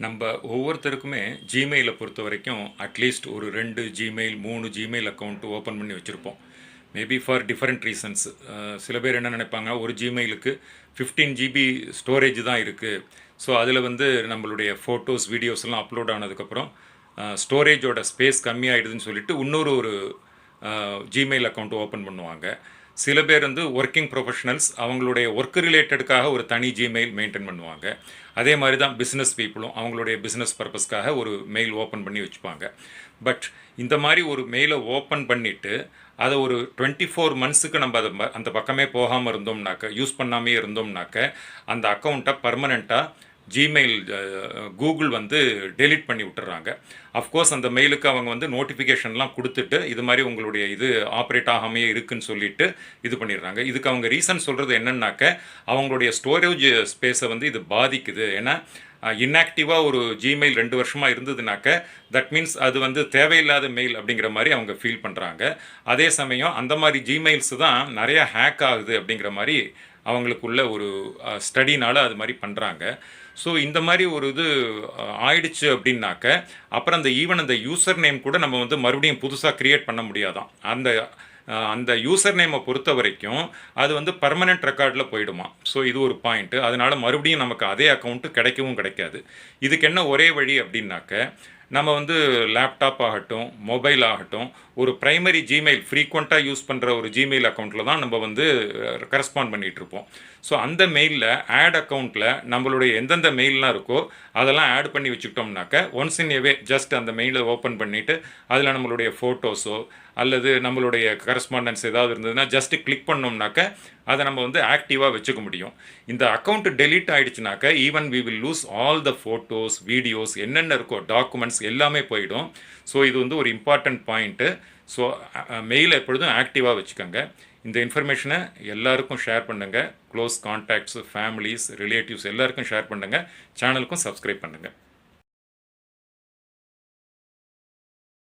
நம்ம ஒவ்வொருத்தருக்குமே ஜிமெயிலை பொறுத்த வரைக்கும் அட்லீஸ்ட் ஒரு 2 ஜிமெயில் 3 ஜிமெயில் அக்கௌண்ட் ஓப்பன் பண்ணி வச்சுருப்போம். Maybe for different reasons. சில பேர் என்ன நினைப்பாங்க, ஒரு ஜிமெயிலுக்கு 15 ஜிபி ஸ்டோரேஜ் தான் இருக்குது. ஸோ அதில் வந்து நம்மளுடைய ஃபோட்டோஸ் வீடியோஸ் எல்லாம் அப்லோட் ஆனதுக்கப்புறம் ஸ்டோரேஜோட ஸ்பேஸ் கம்மியாயிடுதுன்னு சொல்லிட்டு இன்னொரு ஜிமெயில் அக்கௌண்ட் ஓப்பன் பண்ணுவாங்க. சில பேர் வந்து ஒர்க்கிங் ப்ரொஃபஷனல்ஸ் அவங்களுடைய ஒர்க் ரிலேட்டடுக்காக ஒரு தனி ஜிமெயில் மெயின்டைன் பண்ணுவாங்க. அதே மாதிரி தான் பிஸ்னஸ் பீப்புளும் அவங்களுடைய பிஸ்னஸ் பர்பஸ்க்காக ஒரு மெயில் ஓப்பன் பண்ணி வச்சுப்பாங்க. பட் இந்த மாதிரி ஒரு மெயிலை ஓப்பன் பண்ணிவிட்டு அதை ஒரு 24 மந்த்ஸுக்கு நம்ம அந்த பக்கமே போகாமல் இருந்தோம்னாக்க, யூஸ் பண்ணாமே இருந்தோம்னாக்க, அந்த அக்கௌண்ட்டை பர்மனெண்ட்டாக ஜிமெயில் கூகுள் வந்து டெலீட் பண்ணி விட்டுறாங்க. அஃப்கோர்ஸ் அந்த மெயிலுக்கு அவங்க வந்து நோட்டிஃபிகேஷன்லாம் கொடுத்துட்டு இது மாதிரி உங்களுடைய இது ஆப்ரேட் ஆகாமையே இருக்குன்னு சொல்லிட்டு இது பண்ணிடுறாங்க. இதுக்கு அவங்க ரீசன் சொல்கிறது என்னன்னாக்க, அவங்களுடைய ஸ்டோரேஜ் ஸ்பேஸை வந்து இது பாதிக்குது. ஏன்னா இன்ஆக்டிவாக ஒரு ஜிமெயில் 2 வருஷமாக இருந்ததுனாக்க தட் மீன்ஸ் அது வந்து தேவையில்லாத மெயில் அப்படிங்கிற மாதிரி அவங்க ஃபீல் பண்ணுறாங்க. அதே சமயம் அந்த மாதிரி ஜிமெயில்ஸ் தான் நிறையா ஹேக் ஆகுது அப்படிங்கிற மாதிரி அவங்களுக்குள்ள ஒரு ஸ்டடினால் அது மாதிரி பண்ணுறாங்க. ஸோ இந்த மாதிரி ஒரு இது ஆயிடுச்சு அப்படின்னாக்க அப்புறம் அந்த யூசர் நேம் கூட நம்ம வந்து மறுபடியும் புதுசாக க்ரியேட் பண்ண முடியாதான். அந்த யூசர் நேமை பொறுத்த வரைக்கும் அது வந்து பர்மனெண்ட் ரெக்கார்டில் போயிடுமா. ஸோ இது ஒரு பாயிண்ட்டு. அதனால் மறுபடியும் நமக்கு அதே அக்கௌண்ட்டு கிடைக்கவும் கிடைக்காது. இதுக்கு என்ன ஒரே வழி அப்படின்னாக்க, நம்ம வந்து லேப்டாப் ஆகட்டும் மொபைல் ஆகட்டும் ஒரு ப்ரைமரி ஜிமெயில் ஃப்ரீக்வெண்ட்டாக யூஸ் பண்ணுற ஒரு ஜிமெயில் அக்கௌண்ட்டில் தான் நம்ம வந்து கரஸ்பாண்ட் பண்ணிகிட்ருப்போம். ஸோ அந்த மெயிலில் ஆட் அக்கௌண்ட்டில் நம்மளுடைய எந்தெந்த மெயிலெலாம் இருக்கோ அதெல்லாம் ஆட் பண்ணி வச்சுக்கிட்டோம்னாக்க ஒன்ஸ் இன் எவே ஜஸ்ட் அந்த மெயிலை ஓப்பன் பண்ணிவிட்டு அதில் நம்மளுடைய ஃபோட்டோஸோ அல்லது நம்மளுடைய கரஸ்பாண்டன்ஸ் ஏதாவது இருந்ததுன்னா ஜஸ்ட்டு கிளிக் பண்ணோம்னாக்க அதை நம்ம வந்து ஆக்டிவாக வச்சுக்க முடியும். இந்த அக்கௌண்ட் டெலீட் ஆகிடுச்சுனாக்க even we will lose all the photos videos என்னென்ன இருக்கோ டாக்குமெண்ட்ஸ் எல்லாமே போயிடும். ஸோ இது வந்து ஒரு இம்பார்ட்டண்ட் பாயிண்ட்டு. ஸோ மெயில் எப்பொழுதும் ஆக்டிவாக வச்சுக்கோங்க. இந்த இன்ஃபர்மேஷனை எல்லாருக்கும் ஷேர் பண்ணுங்கள். க்ளோஸ் கான்டாக்ட்ஸ், ஃபேமிலிஸ், ரிலேட்டிவ்ஸ் எல்லாருக்கும் ஷேர் பண்ணுங்கள். சேனலுக்கும் சப்ஸ்கிரைப் பண்ணுங்கள்.